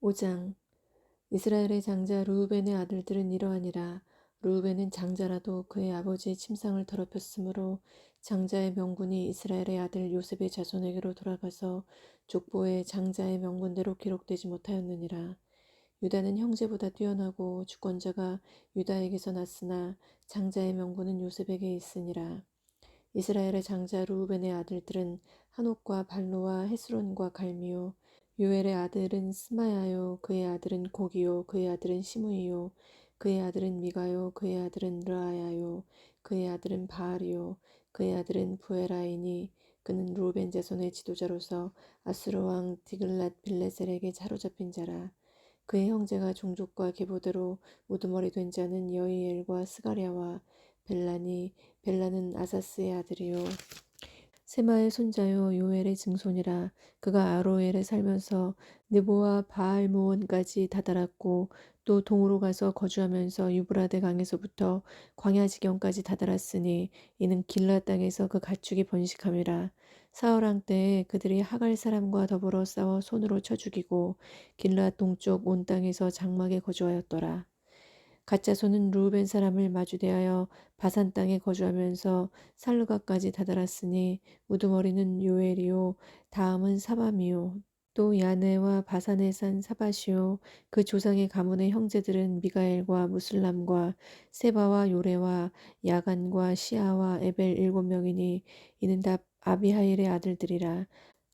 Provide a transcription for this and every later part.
5장. 이스라엘의 장자 르우벤의 아들들은 이러하니라. 르우벤은 장자라도 그의 아버지의 침상을 더럽혔으므로 장자의 명분이 이스라엘의 아들 요셉의 자손에게로 돌아가서 족보에 장자의 명분대로 기록되지 못하였느니라. 유다는 형제보다 뛰어나고 주권자가 유다에게서 났으나 장자의 명분은 요셉에게 있으니라. 이스라엘의 장자 르우벤의 아들들은 한옥과 발로와 헤스론과 갈미요. 요엘의 아들은 스마야요. 그의 아들은 고기요. 그의 아들은 시므이요. 그의 아들은 미가요. 그의 아들은 르아야요. 그의 아들은 바알이요. 그의 아들은 부에라이니 그는 르우벤 자손의 지도자로서 아수르 왕 디글랏 빌레셀에게 사로잡힌 자라. 그의 형제가 종족과 계보대로 우두머리 된 자는 여이엘과 스가랴와 벨라니. 벨라는 아사스의 아들이요 세마의 손자요 요엘의 증손이라. 그가 아로엘에 살면서 느보와 바알무온까지 다다랐고 또 동으로 가서 거주하면서 유브라데 강에서부터 광야 지경까지 다다랐으니 이는 길라 땅에서 그 가축이 번식함이라. 사울왕 때에 그들이 하갈 사람과 더불어 싸워 손으로 쳐 죽이고 길라 동쪽 온 땅에서 장막에 거주하였더라. 가짜손은 르우벤 사람을 마주대하여 바산 땅에 거주하면서 살루가까지 다다랐으니 우두머리는 요엘이요 다음은 사밤이요 또 야네와 바산에 산 사바시요 그 조상의 가문의 형제들은 미가엘과 무슬람과 세바와 요레와 야간과 시아와 에벨 7명이니 이는 다 아비하일의 아들들이라.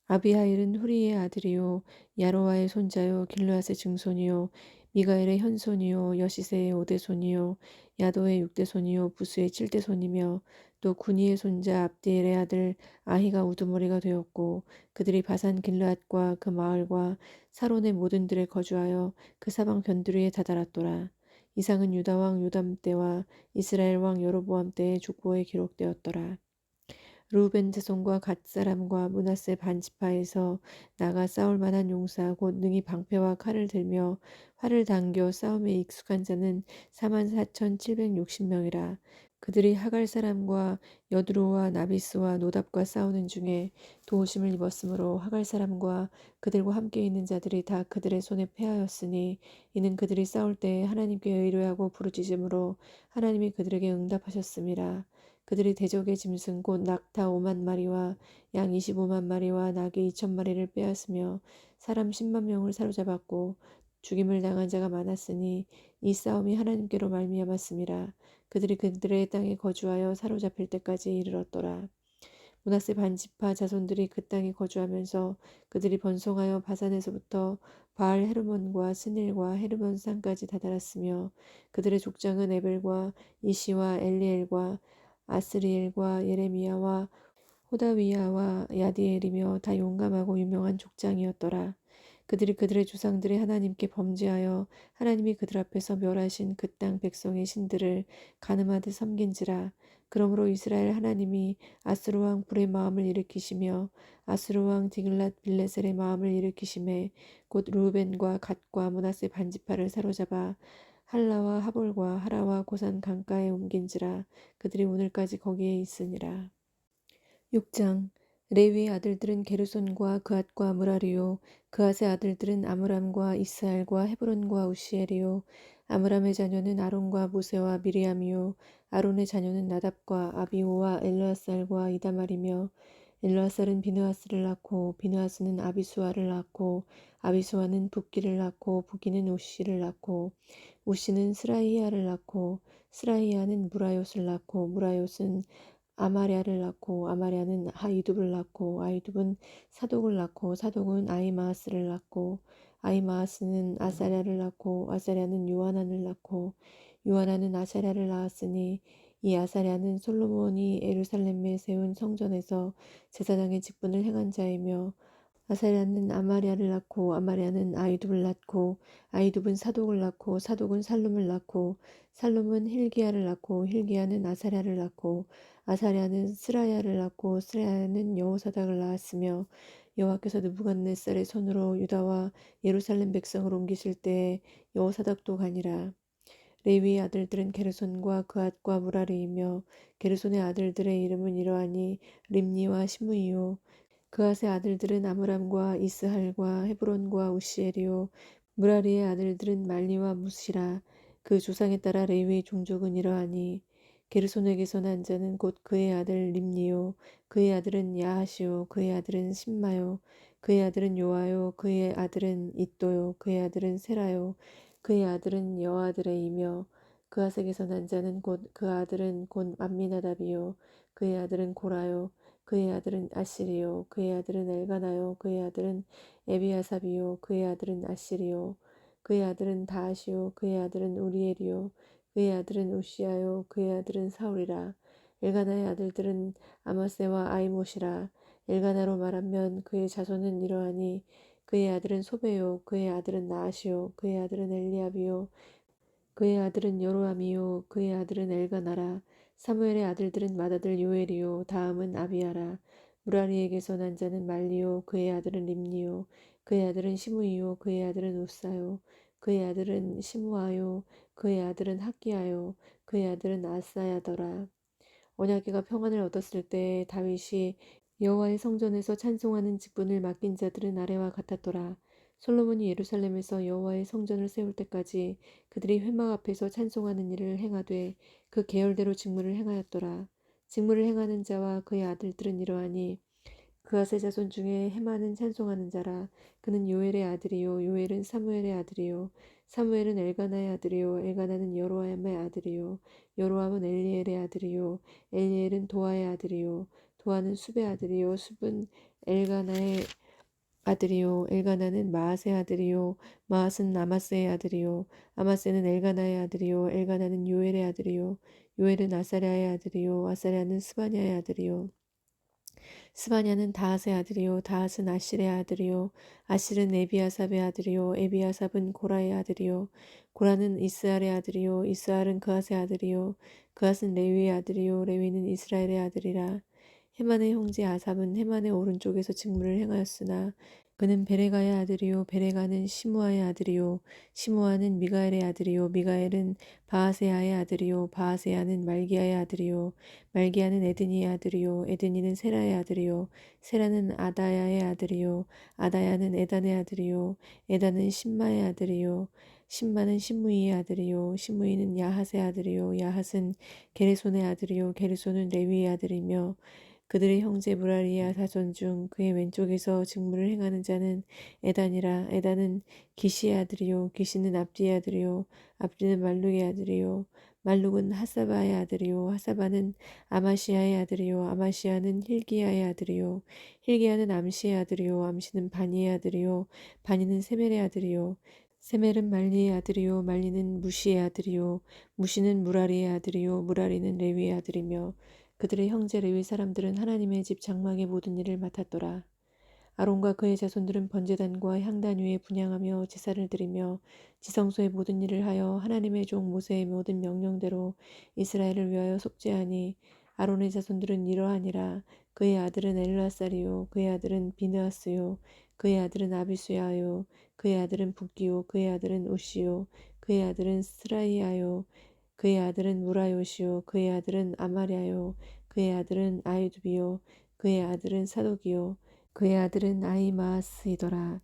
아비하일은 후리의 아들이요 야로와의 손자요 길르앗의 증손이요 미가엘의 현손이요 여시세의 5대손이요 야도의 6대손이요 부수의 7대손이며 또 구니의 손자 압디엘의 아들 아히가 우두머리가 되었고 그들이 바산 길르앗과 그 마을과 사론의 모든 들에 거주하여 그 사방 변두리에 다다랐더라. 이상은 유다 왕 요담 때와 이스라엘 왕 여로보암 때의 족보에 기록되었더라. 르우벤 자손과 갓 사람과 므낫세 반지파에서 나가 싸울 만한 용사 곧 능히 방패와 칼을 들며 활을 당겨 싸움에 익숙한 자는 44,760명이라. 그들이 하갈 사람과 여드로와 나비스와 노답과 싸우는 중에 도우심을 입었으므로 하갈 사람과 그들과 함께 있는 자들이 다 그들의 손에 패하였으니 이는 그들이 싸울 때에 하나님께 의뢰하고 부르짖음으로 하나님이 그들에게 응답하셨음이라. 그들이 대적의 짐승 곧 낙타 5만 마리와 양 25만 마리와 나귀 2,000마리를 빼앗으며 사람 10만 명을 사로잡았고 죽임을 당한 자가 많았으니 이 싸움이 하나님께로 말미암았음이라. 그들이 그들의 땅에 거주하여 사로잡힐 때까지 이르렀더라. 므낫세 반지파 자손들이 그 땅에 거주하면서 그들이 번성하여 바산에서부터 바알 헤르몬과 스닐과 헤르몬 산까지 다다랐으며 그들의 족장은 에벨과 이시와 엘리엘과 아스리엘과 예레미야와 호다위야와 야디엘이며 다 용감하고 유명한 족장이었더라. 그들이 그들의 조상들의 하나님께 범죄하여 하나님이 그들 앞에서 멸하신 그 땅 백성의 신들을 가늠하듯 섬긴지라. 그러므로 이스라엘 하나님이 아수르 왕 불의 마음을 일으키시며 아수르 왕 디글랏 빌레셀의 마음을 일으키심에 곧 르우벤과 갓과 므낫세 반지파를 사로잡아 할라와 하볼과 하라와 고산 강가에 옮긴지라. 그들이 오늘까지 거기에 있으니라. 6장. 레위의 아들들은 게르손과 그앗과 무라리요 그앗의 아들들은 아므람과 이스할과 헤브론과 우시엘이요 아므람의 자녀는 아론과 모세와 미리암이요 아론의 자녀는 나답과 아비오와 엘르아살과 이다말이며 엘르아살은 비느하스를 낳고 비느하스는 아비수아를 낳고 아비수아는 붓기를 낳고 붓기는 우시를 낳고 우시는 스라이아를 낳고 스라이아는 무라요스를 낳고 무라요스는 아마랴를 낳고 아마랴는 아이둡을 낳고 아이둡은 사독을 낳고 사독은 아이마아스를 낳고 아이마아스는 아사랴를 낳고 아사랴는 요하난을 낳고 요하난은 아사랴를 낳았으니 이 아사랴는 솔로몬이 예루살렘에 세운 성전에서 제사장의 직분을 행한 자이며 아사랴는 아마랴를 낳고 아마랴는 아이둡을 낳고 아이둡은 사독을 낳고 사독은 살룸을 낳고 살룸은 힐기야를 낳고 힐기야는 아사랴를 낳고 아사랴는 스라야를 낳고 스라야는 여호사닥을 낳았으며 여호와께서 느부갓네살의 손으로 유다와 예루살렘 백성을 옮기실 때에 여호사닥도 가니라. 레위의 아들들은 게르손과 그앗과 무라리이며 게르손의 아들들의 이름은 이러하니 림니와 시므이요 그앗의 아들들은 아므람과 이스할과 헤브론과 우시엘이요 무라리의 아들들은 말리와 무시라. 그 조상에 따라 레위의 종족은 이러하니 게르손에게서 난 자는 곧 그의 아들 림니요 그의 아들은 야하시요 그의 아들은 심마요 그의 아들은 요아요 그의 아들은 잇도요 그의 아들은 세라요 그의 아들은 여아들의이며 그아색에서 난 자는 곧 그 아들은 곧 암미나답이요 그의 아들은 고라요 그의 아들은 아시리요 그의 아들은 엘가나요 그의 아들은 에비아삽이요 그의 아들은 아시리요 그의 아들은 다하시요 그의 아들은 우리엘이요 그의 아들은 우시아요 그의 아들은 사울이라. 엘가나의 아들들은 아마세와 아이못이라. 엘가나로 말하면 그의 자손은 이러하니 그의 아들은 소베요 그의 아들은 나아시요 그의 아들은 엘리압이요 그의 아들은 여로함이요 그의 아들은 엘가나라. 사무엘의 아들들은 맏아들 요엘이요 다음은 아비야라. 무라리에게서 난 자는 말리요 그의 아들은 림니요 그의 아들은 시므이요 그의 아들은 우사요 그의 아들은 시므아요 그의 아들은 학기야요 그의 아들은 아사야더라. 언약궤가 평안을 얻었을 때 다윗이 여호와의 성전에서 찬송하는 직분을 맡긴 자들은 아래와 같았더라. 솔로몬이 예루살렘에서 여호와의 성전을 세울 때까지 그들이 회막 앞에서 찬송하는 일을 행하되 그 계열대로 직무를 행하였더라. 직무를 행하는 자와 그의 아들들은 이러하니 그아세 자손 중에 헤마는 찬송하는 자라. 그는 요엘의 아들이요 요엘은 사무엘의 아들이요 사무엘은 엘가나의 아들이요 엘가나는 여로함의 아들이요 여로함은 엘리엘의 아들이요 엘리엘은 도아의 아들이요 도아는 숲의 아들이요 숲은 엘가나의 아들이요 엘가나는 마앗의 아들이요 마앗은 아마스의 아들이요 아마스는 엘가나의 아들이요 엘가나는 요엘의 아들이요 요엘은 아사랴의 아들이요 아사랴는 스바냐의 아들이요 스바냐는 다핫의 아들이요 다핫은 아실의 아들이요 아실은 에비아삽의 아들이요 에비아삽은 고라의 아들이요 고라는 이스알의 아들이요 이스알은 그앗의 아들이요 그앗은 레위의 아들이요 레위는 이스라엘의 아들이라. 헤만의 형제 아삽은 헤만의 오른쪽에서 직무를 행하였으나 그는 베레가의 아들이요 베레가는 시므아의 아들이요 시므아는 미가엘의 아들이요 미가엘은 바하세아의 아들이요 바하세아는 말기야의 아들이요 말기야는 에드니의 아들이요 에드니는 세라의 아들이요 세라는 아다야의 아들이요 아다야는 에단의 아들이요 에단은 심마의 아들이요 심마는 시므이의 아들이요 시므이는 야핫의 아들이요 야핫은 게르손의 아들이요 게르손은 레위의 아들이며 그들의 형제 무라리아 사손 중 그의 왼쪽에서 직무를 행하는 자는 에단이라. 에단은 기시의 아들이요 기시는 압디의 아들이요 압디는 말룩의 아들이요 말룩은 하사바의 아들이요 하사바는 아마시아의 아들이요 아마시아는 힐기야의 아들이요 힐기야는 암시의 아들이요 암시는 바니의 아들이요 바니는 세멜의 아들이요 세멜은 말리의 아들이요 말리는 무시의 아들이요 무시는 무라리의 아들이요 무라리는 레위의 아들이며 그들의 형제 레위 사람들은 하나님의 집 장막의 모든 일을 맡았더라. 아론과 그의 자손들은 번제단과 향단 위에 분향하며 제사를 드리며 지성소의 모든 일을 하여 하나님의 종 모세의 모든 명령대로 이스라엘을 위하여 속죄하니 아론의 자손들은 이러하니라. 그의 아들은 엘르아살이요 그의 아들은 비느하스요 그의 아들은 아비수야요 그의 아들은 붓기요 그의 아들은 우시요 그의 아들은 스라이아요 그의 아들은 무라요시요 그의 아들은 아마랴요 그의 아들은 아이두비요 그의 아들은 사독이요 그의 아들은 아이마스이더라.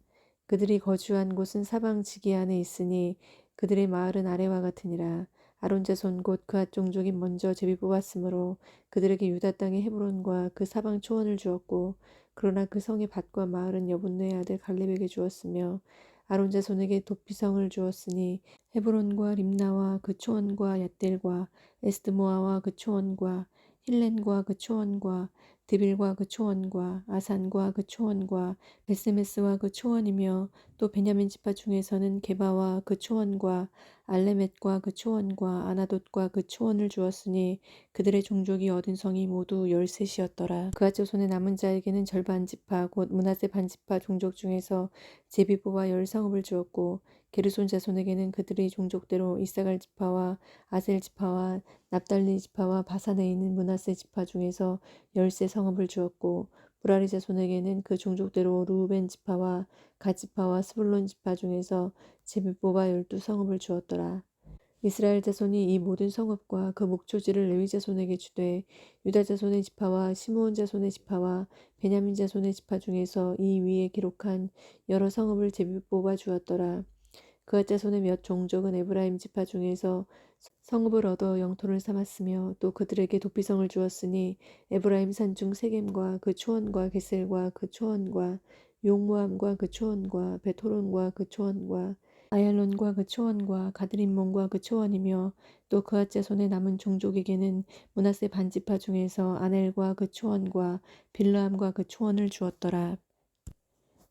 그들이 거주한 곳은 사방 지기 안에 있으니 그들의 마을은 아래와 같으니라. 아론 자손 곧 그앗 종족이 먼저 제비 뽑았으므로 그들에게 유다 땅의 헤브론과 그 사방 초원을 주었고 그러나 그 성의 밭과 마을은 여분네의 아들 갈렙에게 주었으며 아론 자손에게 도피성을 주었으니 헤브론과 림나와 그 초원과 얏델과 에스드모아와 그 초원과 힐렌과 그 초원과 드빌과 그 초원과 아산과 그 초원과 베스메스와 그 초원이며 또 베냐민 지파 중에서는 게바와 그 초원과 알레멧과 그 초원과 아나돗과 그 초원을 주었으니 그들의 종족이 얻은 성이 모두 13이었더라. 그앗 자손의 남은 자에게는 절반 지파 곧 므낫세 반지파 종족 중에서 제비 뽑아 10성읍을 주었고 게르손 자손에게는 그들의 종족대로 이사갈 지파와 아셀 지파와 납달리 지파와 바산에 있는 므낫세 지파 중에서 13성읍을 주었고 무라리 자손에게는 그 종족대로 루우벤 지파와 갓 지파와 스불론 지파 중에서 제비 뽑아 12성읍을 주었더라. 이스라엘 자손이 이 모든 성읍과 그 목초지를 레위 자손에게 주되 유다 자손의 지파와 시므온 자손의 지파와 베냐민 자손의 지파 중에서 이 위에 기록한 여러 성읍을 제비 뽑아 주었더라. 그의 자손의 몇 종족은 에브라임 지파 중에서 성읍을 얻어 영토를 삼았으며 또 그들에게 도피성을 주었으니 에브라임 산중 세겜과 그 초원과 게셀과 그 초원과 용모함과 그 초원과 베토론과 그 초원과 아얄론과 그 초원과 가드림몬과 그 초원이며 또 그앗 자손의 남은 종족에게는 므낫세 반지파 중에서 아넬과 그 초원과 빌라함과 그 초원을 주었더라.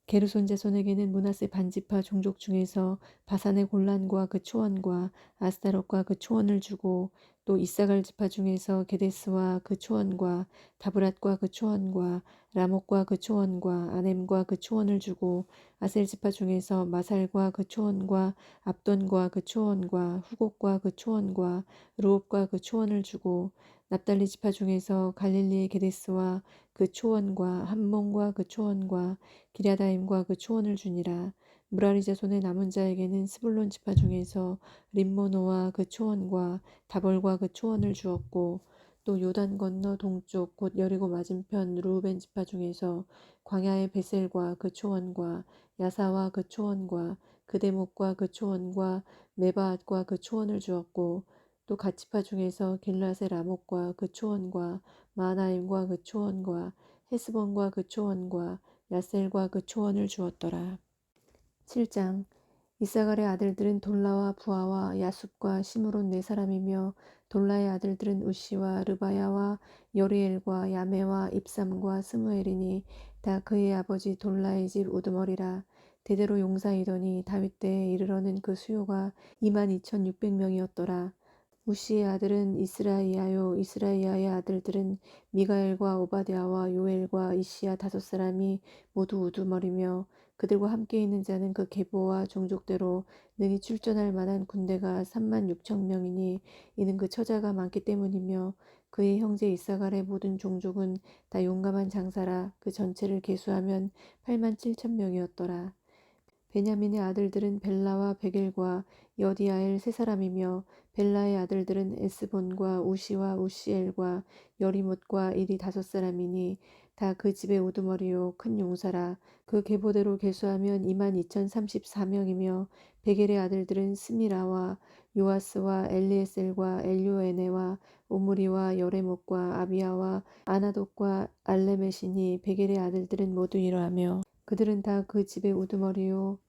게르손 자손에게는 므낫세 반지파 종족 중에서 바산의 골란과 그 초원과 아스타롯과 그 초원을 주고 또 이사갈 지파 중에서 게데스와 그 초원과 다브랏과 그 초원과 라목과 그 초원과 아넴과 그 초원을 주고 아셀 지파 중에서 마살과 그 초원과 압돈과 그 초원과 후곡과 그 초원과 르홉과 그 초원을 주고 납달리 지파 중에서 갈릴리의 게데스와 그 초원과 함몬과 그 초원과 기랴다임과 그 초원을 주니라. 무라리 자손의 남은 자에게는 스불론 지파 중에서 림모노와 그 초원과 다볼과 그 초원을 주었고 또 요단 건너 동쪽 곧 여리고 맞은편 루벤 지파 중에서 광야의 베셀과 그 초원과 야사와 그 초원과 그대목과 그 초원과 메바앗과 그 초원을 주었고 또 갓지파 중에서 길라세 라목과 그 초원과 마나임과 그 초원과 헤스본과 그 초원과 야셀과 그 초원을 주었더라. 7장 이사갈의 아들들은 돌라와 부하와 야숲과 시므론 네 사람이며 돌라의 아들들은 우시와 르바야와 여리엘과 야메와 입삼과 스무엘이니 다 그의 아버지 돌라의 집 우두머리라. 대대로 용사이더니 다윗 때에 이르러는 그 수요가 22,600명이었더라. 우시의 아들은 이스라이야요 이스라이야의 아들들은 미가엘과 오바댜와 요엘과 이시야 다섯 사람이 모두 우두머리며 그들과 함께 있는 자는 그 계보와 종족대로 능히 출전할 만한 군대가 36,000명이니 이는 그 처자가 많기 때문이며 그의 형제 이사갈의 모든 종족은 다 용감한 장사라. 그 전체를 계수하면 87,000명이었더라. 베냐민의 아들들은 벨라와 베겔과 여디아엘 세 사람이며 벨라의 아들들은 에스본과 우시와 우시엘과 여리못과 일이 다섯 사람이니 다 그 집의 우두머리요 큰 용사라. 그 계보대로 계수하면 22,034명이며 베겔의 아들들은 스미라와 요아스와 엘리에셀과 엘요에네와 오므리와 여레못과 아비야와 아나돗과 알레메시니 베겔의 아들들은 모두 이러하며 그들은 다 그 집의 우두머리요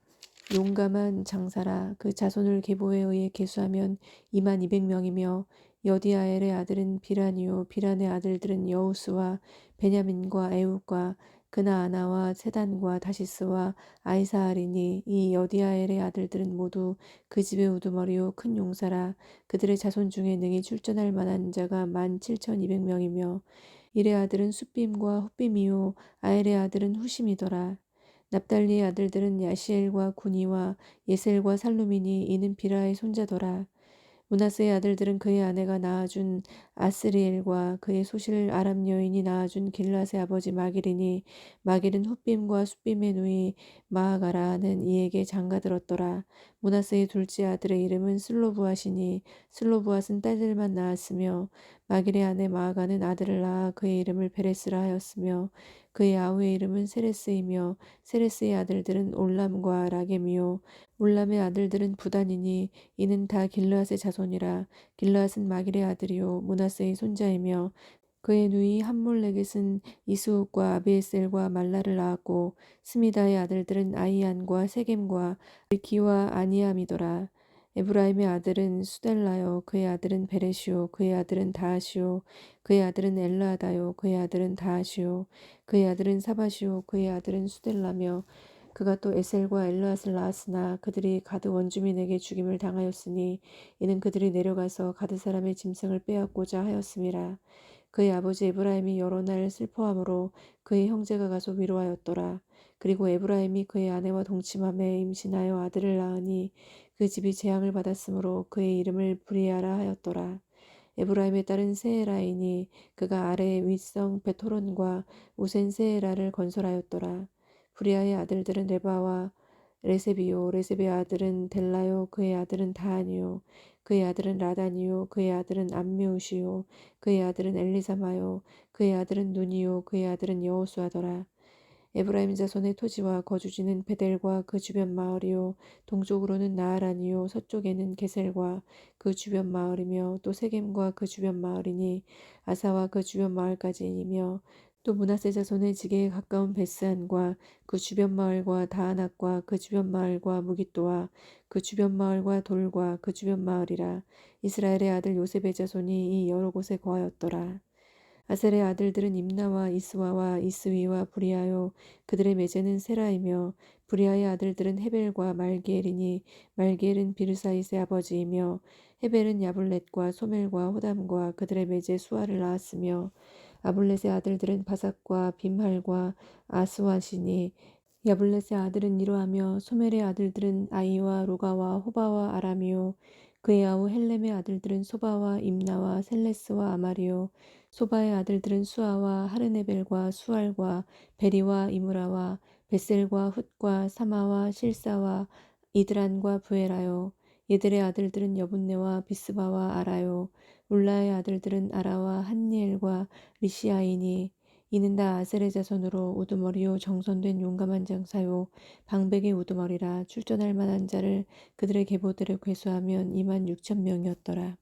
용감한 장사라. 그 자손을 계보에 의해 계수하면 22,000명이며 여디아엘의 아들은 비란이요 비란의 아들들은 여우스와 베냐민과 에웃과 그나아나와 세단과 다시스와 아이사알이니 이 여디아엘의 아들들은 모두 그 집의 우두머리요 큰 용사라. 그들의 자손 중에 능히 출전할 만한 자가 17,200명이며 일의 아들은 숫빔과 훗빔이요 아엘의 아들은 후심이더라. 납달리의 아들들은 야시엘과 구니와 예셀과 살루미니 이는 비라의 손자더라. 므낫세의 아들들은 그의 아내가 낳아준 아스리엘과 그의 소실 아람 여인이 낳아준 길랏의 아버지 마길이니 마길은 훗빔과 숫빔의 누이 마아가라는 이에게 장가들었더라. 므낫세의 둘째 아들의 이름은 슬로브앗이니 슬로브앗은 딸들만 낳았으며 마길의 아내 마아가는 아들을 낳아 그의 이름을 베레스라 하였으며 그의 아우의 이름은 세레스이며 세레스의 아들들은 올람과 라겜이요 올람의 아들들은 부단이니 이는 다 길르앗의 자손이라. 길르앗은 마길의 아들이요 므낫세의 손자이며 그의 누이 함몰레겟은 이스욱과 아비에셀과 말라를 낳았고 스미다의 아들들은 아이안과 세겜과 리키와 아니암이더라. 에브라임의 아들은 수델라요 그의 아들은 베레시오 그의 아들은 다하시오 그의 아들은 엘라다요 그의 아들은 다하시오 그의 아들은 사바시오 그의 아들은 수델라며 그가 또 에셀과 엘르앗을 낳았으나 그들이 가드 원주민에게 죽임을 당하였으니 이는 그들이 내려가서 가드 사람의 짐승을 빼앗고자 하였음이라. 그의 아버지 에브라임이 여러 날 슬퍼함으로 그의 형제가 가서 위로하였더라. 그리고 에브라임이 그의 아내와 동침함에 임신하여 아들을 낳으니 그 집이 재앙을 받았으므로 그의 이름을 브리아라 하였더라. 에브라임의 딸은 세에라이니 그가 아래의 윗성 베토론과 우센 세에라를 건설하였더라. 브리아의 아들들은 레바와 레세비요 레세비의 아들은 델라요 그의 아들은 다하니요 그의 아들은 라다니요 그의 아들은 암미우시요 그의 아들은 엘리사마요 그의 아들은 누니요 그의 아들은 여호수아더라. 에브라임 자손의 토지와 거주지는 베델과 그 주변 마을이요 동쪽으로는 나아란이요 서쪽에는 게셀과 그 주변 마을이며 또 세겜과 그 주변 마을이니 아사와 그 주변 마을까지이며 또 므낫세 자손의 지게에 가까운 베스안과 그 주변 마을과 다아낙과 그 주변 마을과 무깃도와 그 주변 마을과 돌과 그 주변 마을이라. 이스라엘의 아들 요셉의 자손이 이 여러 곳에 거하였더라. 아셀의 아들들은 임나와 이스와와 이스위와 브리아요 그들의 매제는 세라이며 브리아의 아들들은 헤벨과 말기엘이니 말기엘은 비르사잇의 아버지이며 헤벨은 야블렛과 소멜과 호담과 그들의 매제 수아를 낳았으며 아블렛의 아들들은 바삭과 빔할과 아스와시니 야블렛의 아들은 이로하며 소멜의 아들들은 아이와 로가와 호바와 아람이요 그의 아우 헬렘의 아들들은 소바와 임나와 셀레스와 아마리요 소바의 아들들은 수아와 하르네벨과 수알과 베리와 이므라와 베셀과 훗과 사마와 실사와 이드란과 부에라요. 이들의 아들들은 여분네와 비스바와 아라요. 울라의 아들들은 아라와 한니엘과 리시아이니 이는 다 아셀의 자손으로 우두머리요 정선된 용감한 장사요 방백의 우두머리라. 출전할 만한 자를 그들의 계보대로 괴수하면 2만 6천 명이었더라.